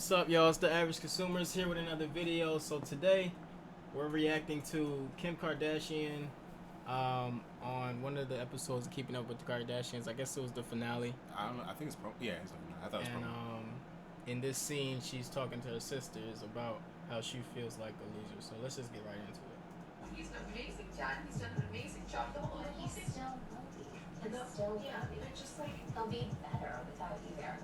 What's up, y'all? It's the Average Consumers here with another video. So today, we're reacting to Kim Kardashian on one of the episodes of Keeping Up with the Kardashians. I guess it was the finale. I don't know. I think it's yeah, it's the finale. I thought it was in this scene, she's talking to her sisters about how she feels like a loser. So let's just get right into it. He's an amazing dad. He's done an amazing job. The whole He's thing. still healthy. He's still It's just like he'll be better without you there.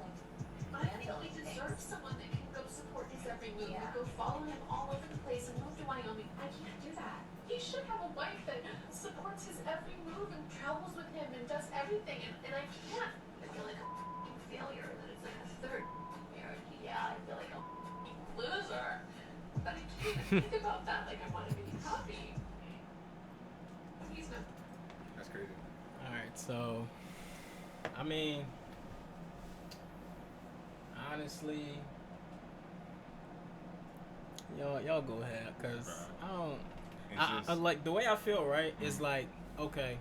I feel he deserves someone that can go support his every move and go follow him all over the place and move to Wyoming. I can't do that. He should have a wife that supports his every move and travels with him and does everything. And I can't. I feel like a failure. That it's like a third marriage. Yeah, I feel like a loser. But I can't even think about that. Like I want to be happy. He's not. That's crazy. All right, so I mean, honestly, y'all go ahead, cause I don't. I like the way I feel. Right, is like, okay,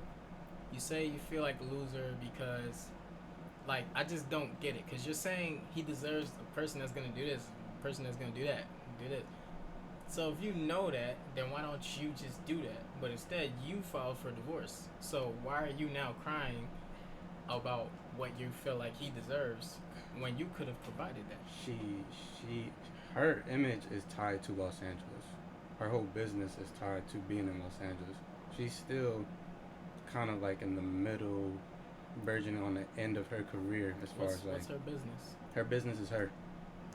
you say you feel like a loser because, like, I just don't get it. Cause you're saying he deserves a person that's gonna do this, a person that's gonna do that, do this. So if you know that, then why don't you just do that? But instead, you filed for divorce. So why are you now crying about what you feel like he deserves when you could have provided that? Her image is tied to Los Angeles. Her whole business is tied to being in Los Angeles. She's still kind of like in the middle, verging on the end of her career as far as like. What's her business? Her business is her.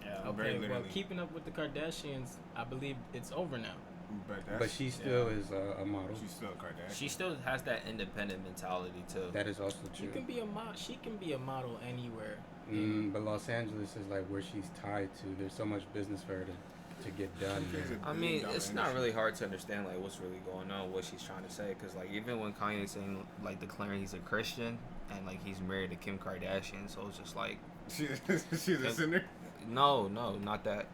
Yeah, Okay, well, Keeping Up with the Kardashians, I believe it's over now. But she still is a model. She's still a Kardashian. She still has that independent mentality too. That is also true. She can be a model. She can be a model anywhere. But Los Angeles is like where she's tied to. There's so much business for her to get done there. I mean, it's not really hard to understand like what's really going on, what she's trying to say, because like even when Kanye's saying like declaring he's a Christian and like he's married to Kim Kardashian, so it's just like she's a sinner. No, not that.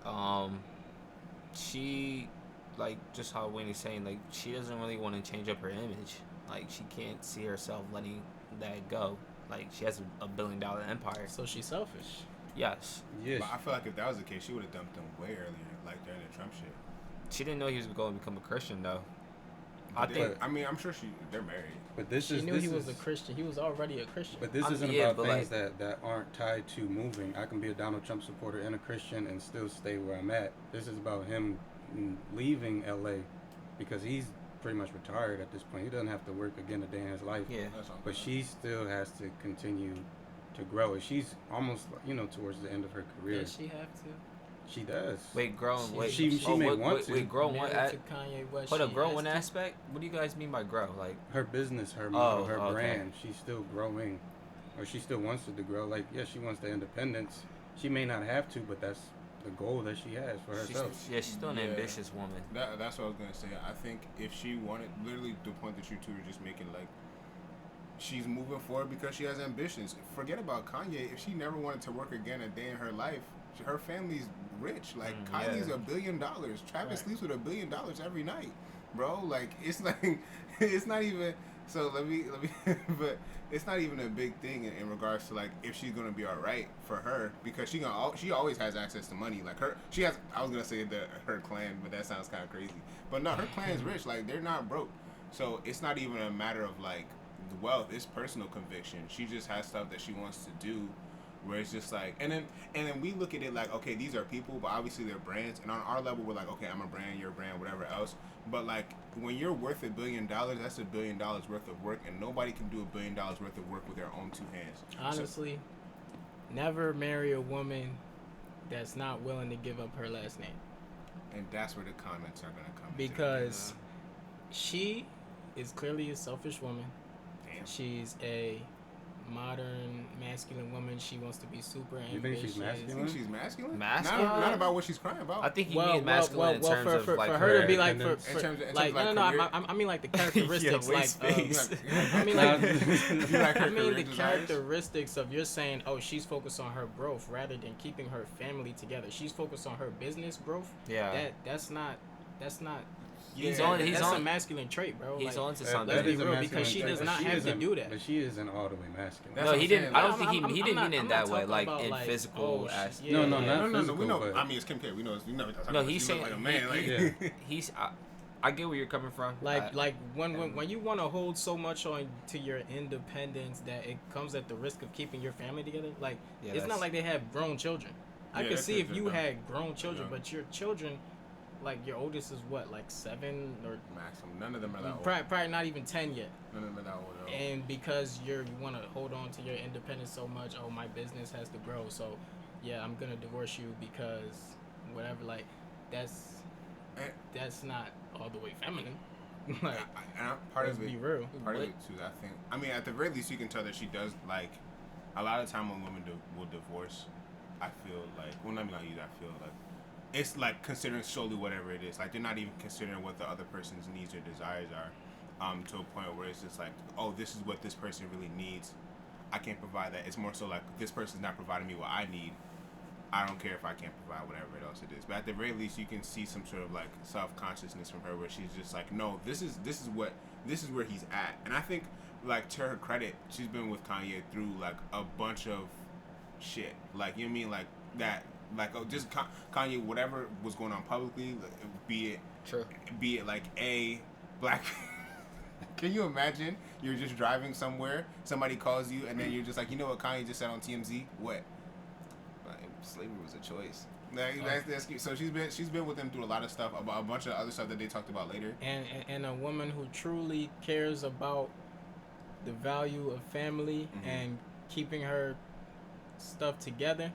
She, like, just how Winnie's saying, like, she doesn't really want to change up her image. Like, she can't see herself letting that go. Like, she has a $1 billion empire. So she's selfish. Yes. Yes. But I feel like if that was the case, she would have dumped him way earlier, like during the Trump shit. She didn't know he was going to become a Christian, though. I mean, I'm sure they're married. But she knew he was a Christian. He was already a Christian. But this isn't about things that aren't tied to moving. I can be a Donald Trump supporter and a Christian and still stay where I'm at. This is about him leaving LA because he's pretty much retired at this point. He doesn't have to work again a day in his life. Yeah. But she still has to continue to grow. She's almost, towards the end of her career. Does she have to? She does. Wait, grow. She may want to. Wait, grow what? Kanye West. Hold up, grow one aspect. What do you guys mean by grow? Like her business, her model, her brand. She's still growing, or she still wants it to grow. Like, yeah, she wants the independence. She may not have to, but that's the goal that she has for herself. She's still an ambitious woman. That's what I was gonna say. I think if she wanted, literally the point that you two were just making, like, she's moving forward because she has ambitions. Forget about Kanye. If she never wanted to work again a day in her life, her family's rich. Like, Kylie's $1 billion. Travis sleeps with $1 billion every night, bro. Like, it's like, it's not even. So let me. But it's not even a big thing in regards to like if she's gonna be all right for her because she always has access to money. Like she has. I was gonna say her clan, but that sounds kind of crazy. But no, her clan is rich. Like, they're not broke. So it's not even a matter of like the wealth. It's personal conviction. She just has stuff that she wants to do. Where it's just like, and then we look at it like, okay, these are people, but obviously they're brands. And on our level, we're like, okay, I'm a brand, you're a brand, whatever else. But like, when you're worth $1 billion, that's $1 billion worth of work, and nobody can do $1 billion worth of work with their own two hands. Honestly, never marry a woman that's not willing to give up her last name. And that's where the comments are gonna come. Because she is clearly a selfish woman. Damn. She's a modern masculine woman. She wants to be super ambitious. You think she's masculine? You think she's masculine? Masculine? Not about what she's crying about. I think he means masculine in terms of like for her to be like I mean like the characteristics I mean the characteristics of you're saying, oh, she's focused on her growth rather than keeping her family together. She's focused on her business growth. Yeah. That's not He's that's on a masculine trait, bro. He's like, on to something. let's be real, because she does not have to do that. But she isn't all the way masculine. No, he didn't. I don't think I'm he didn't not- mean it I'm that not way, talking like about, in like, physical oh, aspect. No, yeah. not No, physical. we know. But I mean, it's Kim K. We know. We know. No, he's saying like a man. Like, yeah. he's. I get where you're coming from. Like when you want to hold so much on to your independence that it comes at the risk of keeping your family together. Like Yeah, it's not like they have grown children. I Yeah, could that's see if true, you though. had grown children, Yeah. but your children, like your oldest is what, like 7 or maximum. None of them are that old. probably not even 10 yet. None of them are that old. Though. And because you want to hold on to your independence so much, oh, my business has to grow, so yeah, I'm gonna divorce you because whatever. Like that's not all the way feminine. Like, Part let's of it, be real. part of it too. I think. I mean, at the very least, you can tell that she does like. A lot of time when women will divorce, I feel like. Well, let me not use. I feel like it's like considering solely whatever it is. Like they're not even considering what the other person's needs or desires are. To a point where it's just like, oh, this is what this person really needs. I can't provide that. It's more so like this person's not providing me what I need. I don't care if I can't provide whatever else it is. But at the very least, you can see some sort of like self-consciousness from her, where she's just like, no, this is where he's at. And I think, like, to her credit, she's been with Kanye through like a bunch of shit. Like, you know what I mean, like that, like just Kanye, whatever was going on publicly, be it like a black. Can you imagine? You're just driving somewhere, somebody calls you, and then you're just like, you know what Kanye just said on TMZ? What? Slavery was a choice. So she's been with him through a lot of stuff, about a bunch of other stuff that they talked about later. And a woman who truly cares about the value of family and keeping her stuff together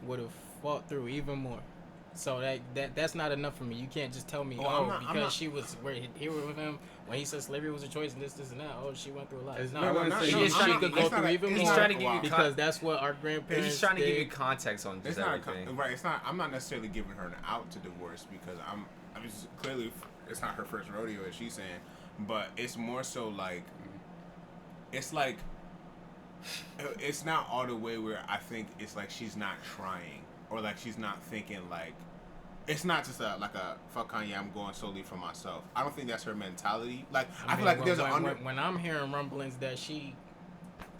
would have fought through even more. So that's not enough for me. You can't just tell me, she was here with him when he said slavery was a choice and this and that. Oh, she went through a lot. She could go through even more because that's what our grandparents. He's trying to give you context on just everything. Right. It's not. I'm not necessarily giving her an out to divorce because clearly it's not her first rodeo, as she's saying, but it's more so like it's like it's not all the way where I think it's like she's not trying. Or like she's not thinking like, it's not just like a fuck Kanye, I'm going solely for myself. I don't think that's her mentality. Like I feel like there's when I'm hearing rumblings that she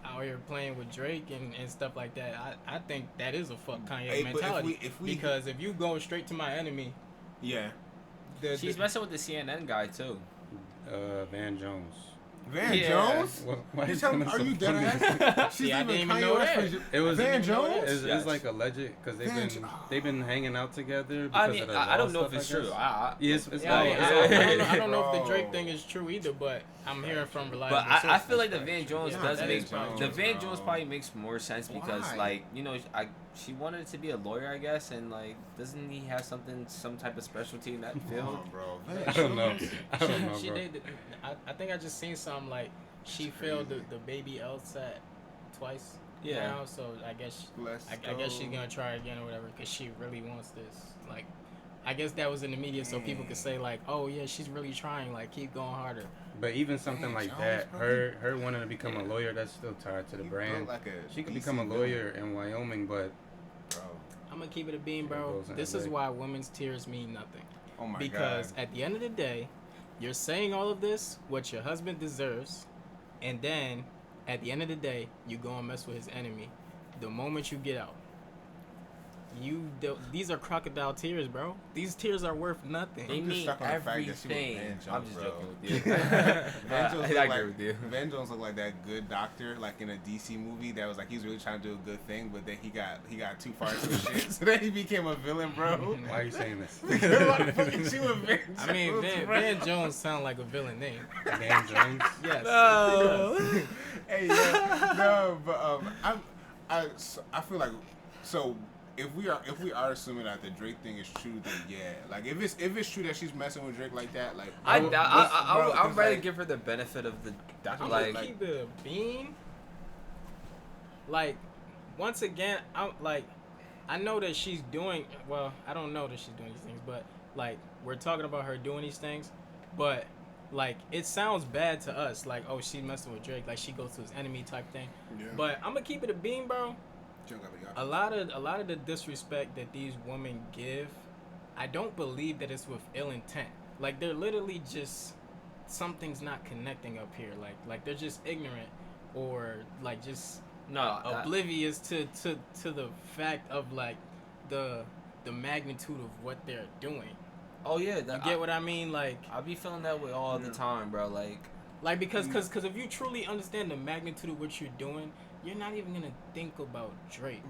out here playing with Drake and stuff like that, I think that is a fuck Kanye mentality. Because if you go straight to my enemy, yeah, she's messing with the CNN guy too. Van Jones. Van Jones? Why are you dead ass? See, I didn't even know that. It was Van Jones. It's like alleged because they've been hanging out together. I mean, I don't know if it's true. I don't know if the Drake thing is true either, but I'm hearing from reliable sources. But I feel like the Van Jones Van Jones probably makes more sense because like she wanted to be a lawyer, I guess, and like doesn't he have some type of specialty in that field? Bro. I don't know. She did. I think I just seen something like she failed the baby LSAT twice. Yeah. Now, so I guess she's gonna try again or whatever because she really wants this. Like, I guess that was in the media so people could say like, oh yeah, she's really trying. Like, keep going harder. But even something like that, her wanting to become a lawyer, that's still tied to the brand. She could become a lawyer in Wyoming, but. Bro. I'm gonna keep it a bean, bro. This is why women's tears mean nothing. Oh my God. Because at the end of the day, you're saying all of this, what your husband deserves, and then at the end of the day, you go and mess with his enemy. The moment you get out, these are crocodile tears, bro. These tears are worth nothing. They mean everything. I'm just joking with you. I agree with you. Van Jones looked like that good doctor, like in a DC movie that was like he's really trying to do a good thing, but then he got too far into shit, so then he became a villain, bro. Why are you saying this? I mean, Van Jones sound like a villain name. Van Jones? Yes. No. Hey, no, but I feel like so. If we are assuming that the Drake thing is true, then yeah. Like if it's true that she's messing with Drake like that, like I'd rather give her the benefit of the I'm gonna keep it a bean. Like, once again, I know that she's doing well. I don't know that she's doing these things, but like we're talking about her doing these things, but like it sounds bad to us. Like, oh, she's messing with Drake, like she goes to his enemy type thing. Yeah. But I'm gonna keep it a bean, bro. A lot of the disrespect that these women give, I don't believe that it's with ill intent. Like they're literally just something's not connecting up here. Like they're just ignorant or like just oblivious to the fact of like the magnitude of what they're doing. Oh yeah, you get what I mean? Like I be feeling that way all the time, bro. Like because if you truly understand the magnitude of what you're doing, you're not even gonna think about Drake.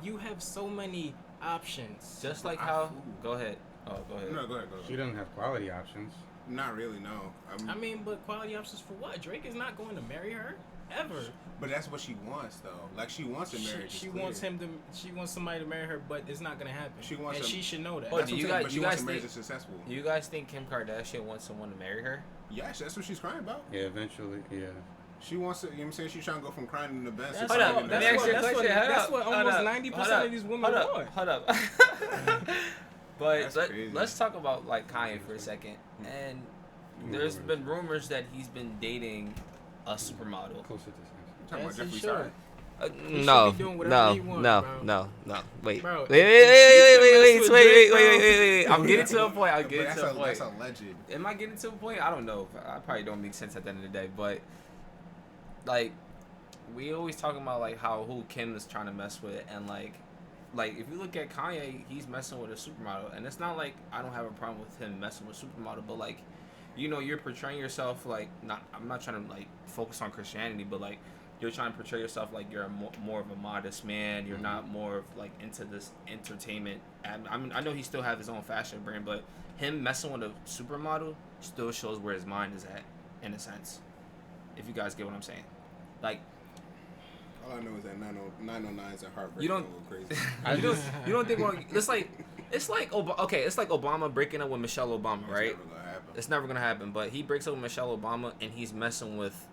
You have so many options. Just like how. Go ahead. Oh, go ahead. No, go ahead. She doesn't have quality options. Not really, no. I mean, but quality options for what? Drake is not going to marry her ever. But that's what she wants, though. Like she wants a marriage. She wants him to. She wants somebody to marry her, but it's not gonna happen. She wants, and she should know that. But do you guys think successful? Do you guys think Kim Kardashian wants someone to marry her? Yes, that's what she's crying about. Yeah, eventually, yeah. She wants to. You know what I'm saying? She's trying to go from crying in the Benz. Hold up. Let me ask you a question. That's what almost 90% of these women want. Hold up. But let's talk about like Kanye for a second. And there's been rumors that he's been dating a supermodel. Closer to talking about Jeffree Star. No. Wait. Bro, Wait. I'm getting to a point. That's alleged. Am I getting to a point? I don't know. I probably don't make sense at the end of the day. But like, we always talking about like who Kim is trying to mess with, and like if you look at Kanye, he's messing with a supermodel, and it's not like I don't have a problem with him messing with a supermodel, but like, you know, you're portraying yourself like I'm not trying to like focus on Christianity, but like you're trying to portray yourself like you're more of a modest man. You're not more of like into this entertainment. I mean, I know he still have his own fashion brand, but him messing with a supermodel still shows where his mind is at, in a sense. If you guys get what I'm saying, like. All I know is that 909s are heartbreaking. You don't crazy. you don't think it's like Obama breaking up with Michelle Obama, right? It's never gonna happen. But he breaks up with Michelle Obama and he's messing with.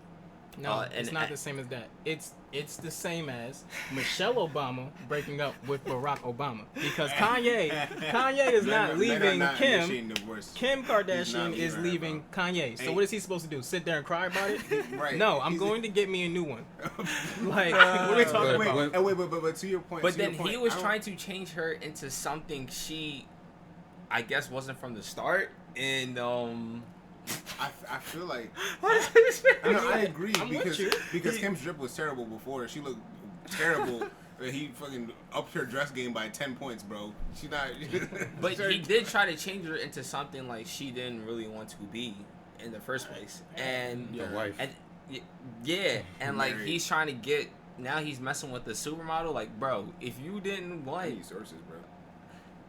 No, it's not the same as that. It's the same as Michelle Obama breaking up with Barack Obama, because Kanye is not leaving Kim. Kim Kardashian is leaving Kanye. So what is he supposed to do? Sit there and cry about it? Right. No, I'm going to get me a new one. Like what are we talking about? Wait, but to your point. But then he was trying to change her into something she, I guess, wasn't from the start, and I feel like I agree because Kim's drip was terrible before. She looked terrible. He fucking upped her dress game by 10 points, bro. She not. But he did try to change her into something like she didn't really want to be in the first place, and the wife. And and like he's trying to get. Now he's messing with the supermodel. Like, bro, if you didn't want. I need sources, bro.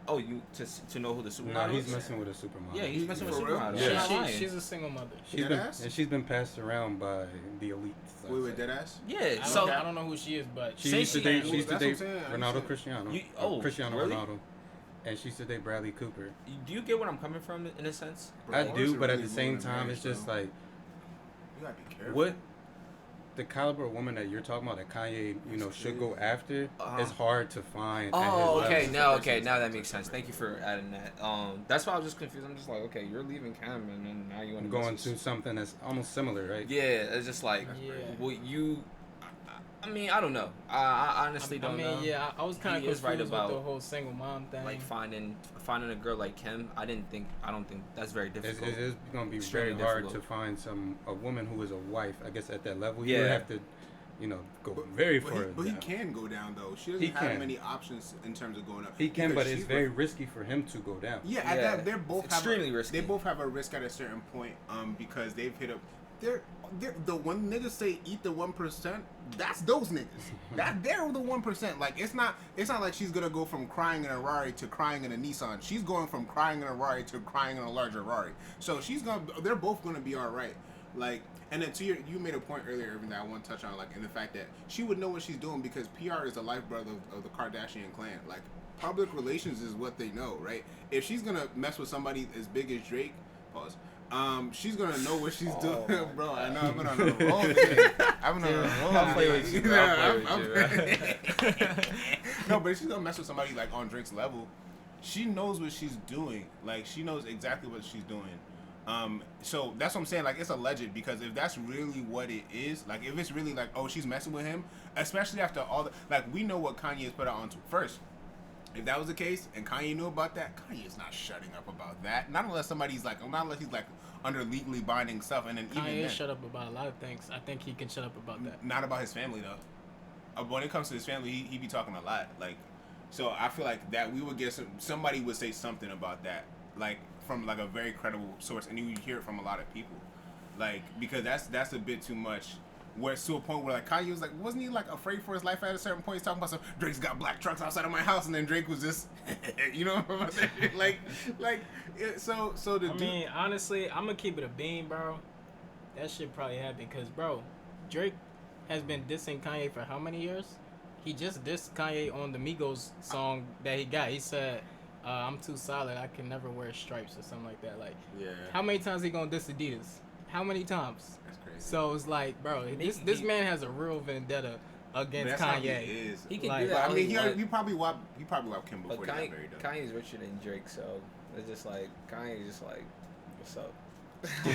Oh, you to know who the supermodel is? he's messing with a supermodel. Yeah, he's messing with a supermodel. Yeah. She's a single mother. She's been passed around by the elite. Wait, dead ass? Yeah, I don't know who she is, but she used to date Ronaldo Cristiano. Cristiano really? Ronaldo. And she used to date Bradley Cooper. Do you get what I'm coming from in a sense? I do, but at the same time, it's just like, you gotta be careful. What the caliber of woman that you're talking about that Kanye, should go after, is hard to find. Oh, okay. Now that makes sense. Thank you for adding that. That's why I was just confused. I'm just like, okay, you're leaving Cam, and then now you want to go to something that's almost similar, right? Yeah, it's just like, well, you. I mean, I don't know. I honestly don't know. Yeah, I was kind of confused right about the whole single mom thing. Like finding a girl like Kim, I don't think that's very difficult. It is going to be very hard to find a woman who is a wife. I guess at that level, you would have to, go very far. But he can go down though. She doesn't have many options in terms of going up. He can, but it's very risky for him to go down. Yeah, they're both extremely risky. They both have a risk at a certain point, because they've hit up. They're the one niggas say eat the 1%. That's those niggas. They're the 1%. Like it's not like she's gonna go from crying in a Rari to crying in a Nissan. She's going from crying in a Rari to crying in a larger Rari. So they're both gonna be all right. Like, and then you made a point earlier, Irvin, that I want to touch on, like in the fact that she would know what she's doing because PR is the lifeblood of the Kardashian clan. Like public relations is what they know, right? If she's gonna mess with somebody as big as Drake, pause. She's gonna know what she's doing, bro. I know I've been on a roll today. I'll play with you. No, but if she's gonna mess with somebody like on Drake's level, she knows what she's doing. Like she knows exactly what she's doing. So that's what I'm saying. Like it's alleged because if that's really what it is, like if it's really like, oh, she's messing with him, especially after all the, like we know what Kanye has put out on first. If that was the case and Kanye knew about that, Kanye's not shutting up about that. Not unless he's like under legally binding stuff. And then Kanye even then, shut up about a lot of things. I think he can shut up about that. Not about his family though. When it comes to his family, he be talking a lot. Like, so I feel like that we would get somebody would say something about that, like from like a very credible source, and you would hear it from a lot of people, like because that's a bit too much. Where it's to a point where like Kanye was like, wasn't he like afraid for his life at a certain point? He's talking about some Drake's got black trucks outside of my house, and then Drake was just, you know, so the I mean, honestly, I'm gonna keep it a bean, bro. That shit probably happened because, bro, Drake has been dissing Kanye for how many years? He just dissed Kanye on the Migos song that he got. He said, "I'm too solid. I can never wear stripes" or something like that. Like, yeah. How many times he gonna diss Adidas? How many times? That's crazy. So it's like, bro, this man has a real vendetta against Kanye. He is. He can like, do that. I mean, he probably wiped Kim But before he got married. Though. Kanye's richer than Drake, so it's just like Kanye's just like, what's up?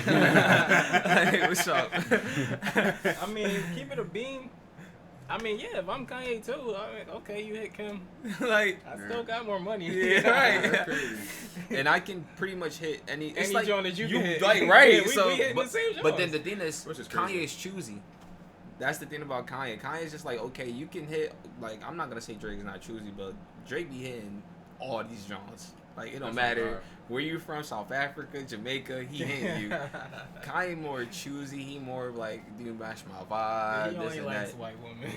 Hey, what's up? I mean, keep it a beam. I mean, yeah, if I'm Kanye too, I mean, okay, you hit Kim. Like, I still got more money. yeah, right. That's crazy. And I can pretty much hit any like, joint that you can hit. like right. Yeah, we so, hitting but, the same but then joints. the thing is, Which is crazy. Kanye is choosy. That's the thing about Kanye. Kanye's just like, okay, you can hit. Like, I'm not gonna say Drake is not choosy, but Drake be hitting all these genres. Like, it don't matter where you from, South Africa, Jamaica, he hitting you. Kanye more choosy. He more like, do you match my vibe? He This only and likes that. white women.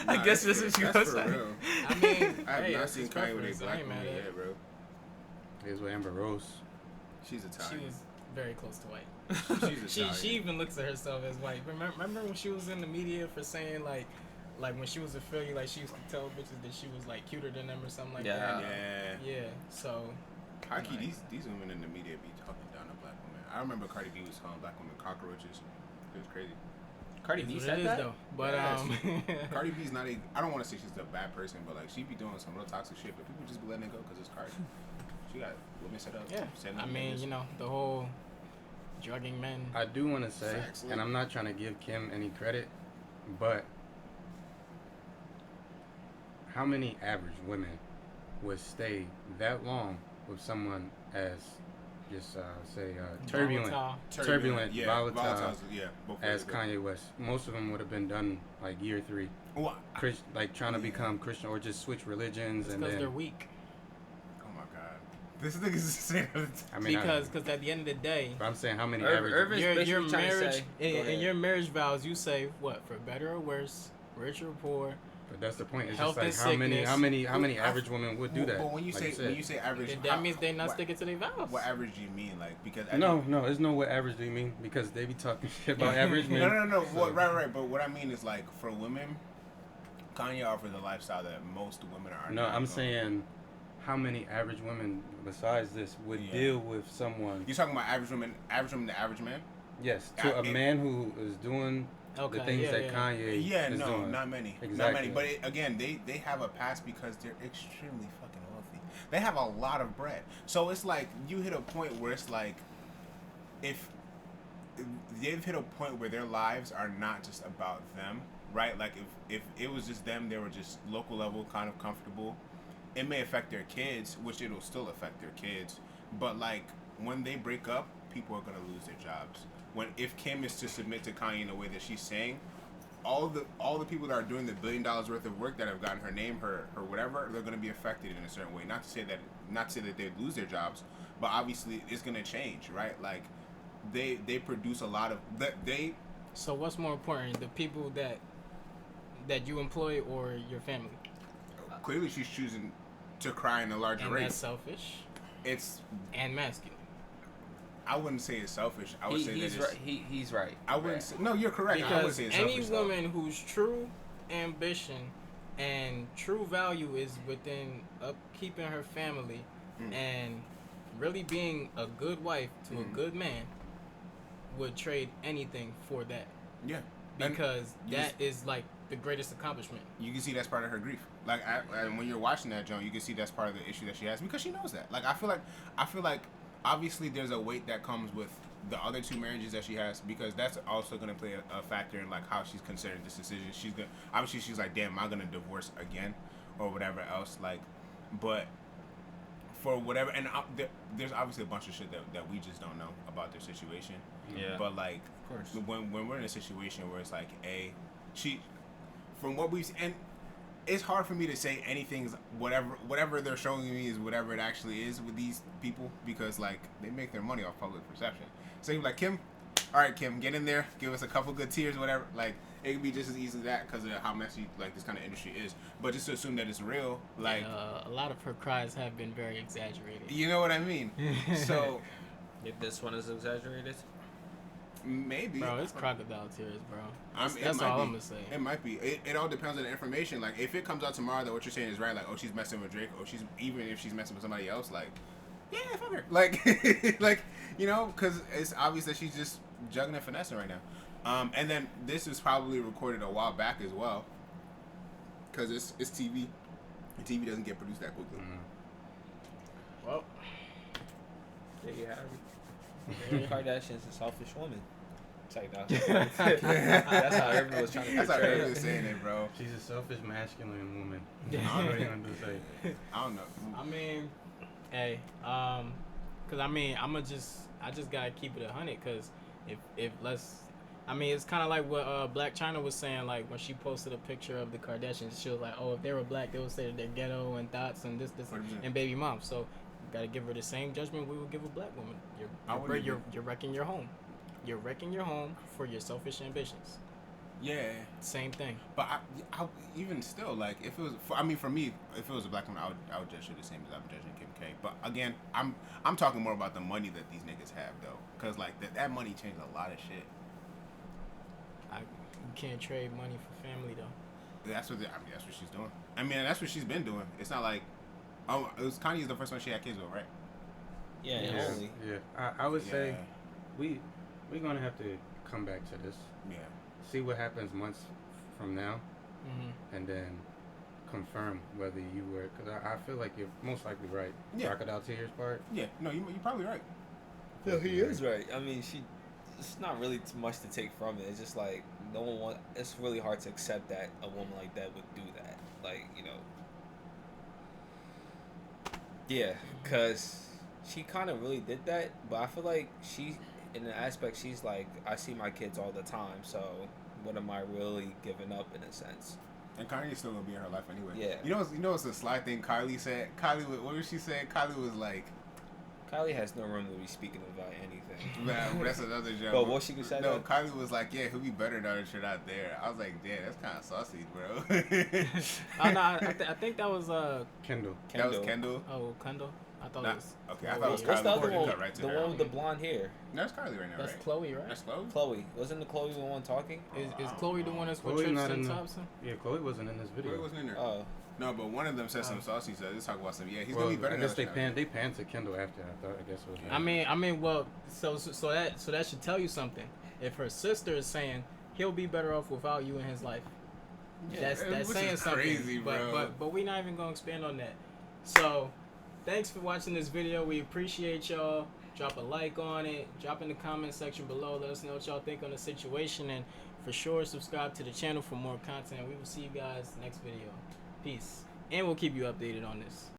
I guess this is what you That's gonna for say. real. I mean, I have hey, not that's seen his Kanye with preference. a I black ain't woman mad at it. yet, bro. Here's with Amber Rose. She's She Italian. was very close to white. She's Italian. She even looks at herself as white. Remember when she was in the media for saying like when she was in Philly, like she used to tell bitches that she was like cuter than them or something like that. Yeah. Yeah. So. How can these women in the media be talking down to black women? I remember Cardi B was calling black women cockroaches. It was crazy. Cardi B It's said what it is, that. though. But Cardi B's not a. I don't want to say she's a bad person, but like she be doing some real toxic shit. But people just be letting it go because it's Cardi. She got women set up. yeah. I mean, you know, the whole drugging men. I do want to say, Facts, and I'm not trying to give Kim any credit, but how many average women would stay that long with someone as just turbulent, yeah, volatile yeah, both as ways, Kanye West? Most of them would have been done like year 3, Well, like trying to become Christian or just switch religions, It's and because then they're weak. oh my god, this nigga's saying. I mean, Because at the end of the day, but I'm saying how many Irvin's average? basically your trying to marriage say- Go in ahead. your marriage vows, you say what, for better or worse, rich or poor. But that's the point. It's Health just and like how sickness. many average women would do that? But when you like say average, That means they're not what, sticking to their vows. What average do you mean? Like because No, there's no what average do you mean? Because they be talking shit about average men. No. So- Well, right. But what I mean is like for women, Kanye offers a lifestyle that most women are. No, not I'm going. saying how many average women besides this would deal with someone? You're talking about average women to average man? Yes, to a man who is doing Okay, the things yeah, that yeah. Kanye Yeah, is no, doing. not many. Exactly. Not many. But again, they have a past because they're extremely fucking wealthy. They have a lot of bread. So it's like you hit a point where it's like if they've hit a point where their lives are not just about them, right? Like if it was just them, they were just local level kind of comfortable. It may affect their kids, which it'll still affect their kids. But like when they break up, people are gonna lose their jobs. If Kim is to submit to Kanye in the way that she's saying, all the people that are doing the $1 billion worth of work that have gotten her name, her whatever, they're gonna be affected in a certain way. Not to say that they lose their jobs, but obviously it's gonna change, right? Like they produce a lot of they. So what's more important, the people that you employ or your family? Clearly, she's choosing to cry in a larger And rate. that's selfish It's. and masculine. I wouldn't say it's selfish. I would say he's that it's. right. He's right. I wouldn't. Say, no, you're correct. I wouldn't Because say it's any selfish, though. woman whose true ambition and true value is within upkeeping her family and really being a good wife to a good man would trade anything for that. Yeah. Because And that is like the greatest accomplishment. you can see that's part of her grief. Like, and when you're watching that, Joan, you can see that's part of the issue that she has because she knows that. Like, I feel like, obviously, there's a weight that comes with the other 2 marriages that she has because that's also going to play a factor in like how she's considering this decision. She's like, damn, am I going to divorce again, or whatever else? Like, but for whatever, and there's obviously a bunch of shit that we just don't know about their situation. Yeah. But like, of course, when we're in a situation where it's like, she, from what we've, and it's hard for me to say anything's whatever they're showing me is whatever it actually is with these people, because like they make their money off public perception. So you're like, Kim, all right, Kim, get in there, give us a couple good tears, whatever. Like it could be just as easy as that because of how messy like this kind of industry is. But just to assume that it's real, like a lot of her cries have been very exaggerated. You know what I mean? So if this one is exaggerated. Maybe. Bro, it's crocodile tears, bro. That's all I'm gonna say. It might be. It all depends on the information. Like, if it comes out tomorrow that what you're saying is right, like, oh, she's messing with Drake, or even if she's messing with somebody else, like, yeah, fuck her. Like, like, you know, because it's obvious that she's just juggling and finessing right now. And then this is probably recorded a while back as well, because it's TV. And TV doesn't get produced that quickly. Well, there you have it. Kardashian's a selfish woman. That's how everyone was trying to. That's how everyone was saying it, bro. She's a selfish, masculine woman. I don't know what you're gonna say. I don't know. I mean, hey, cause I just gotta keep it 100. Cause if let's, I mean, it's kind of like what Black China was saying. Like when she posted a picture of the Kardashians, she was like, "Oh, if they were black, they would say that they're ghetto and thoughts and this and baby mom." So, gotta give her the same judgment we would give a black woman. You're wrecking your home. You're wrecking your home for your selfish ambitions. Yeah. Same thing. But I even still, like, if it was, for me, if it was a black woman, I would judge her the same as I'm judging Kim K. But again, I'm talking more about the money that these niggas have, though, because like that money changed a lot of shit. You can't trade money for family, though. That's what she's doing. I mean, that's what she's been doing. It's not like, Kanye's the first one she had kids with, right? Yeah. Yeah. I would say we're gonna have to come back to this. Yeah. See what happens months from now, and then confirm whether you were. Because I feel like you're most likely right. Yeah. Crocodile tears part. Yeah. No, you're probably right. No, he is right. I mean, it's not really too much to take from it. It's just like it's really hard to accept that a woman like that would do that. Like, you know. Yeah, because she kind of really did that, but I feel like in an aspect, she's like, I see my kids all the time, so what am I really giving up in a sense? And Kanye's still gonna be in her life anyway. Yeah. You know what's a sly thing Kylie said? What was she saying? Kylie was like, Kylie has no room to be speaking about anything. Man, that's another joke. But what she could say? No, Kylie was like, yeah, he'll be better now that you're not there. I was like, damn, that's kind of saucy, bro. Oh no, I think that was Kendall. That was Kendall. Oh, Kendall. I thought it was. Okay, I thought it was Kylie. What's the other one? Cut right to The her. one with the blonde hair. No, that's Kylie right now, That's right? Chloe, right? That's Chloe? Chloe. Wasn't the Chloe the one talking? Is Chloe the one that's with Chloe not Tristan in Thompson? Yeah, Chloe wasn't in this video. Chloe wasn't in there. Oh. No, but one of them said some saucy stuff. Let's talk about some. Yeah, he's gonna be better. I guess now. they panned to Kendall after. I guess it was. I mean, well, so that should tell you something. If her sister is saying he'll be better off without you in his life, yeah, that's saying something. Crazy, bro. But we're not even gonna expand on that. So, thanks for watching this video. We appreciate y'all. Drop a like on it. Drop in the comment section below. Let us know what y'all think on the situation, and for sure subscribe to the channel for more content. We will see you guys next video. Peace. And we'll keep you updated on this.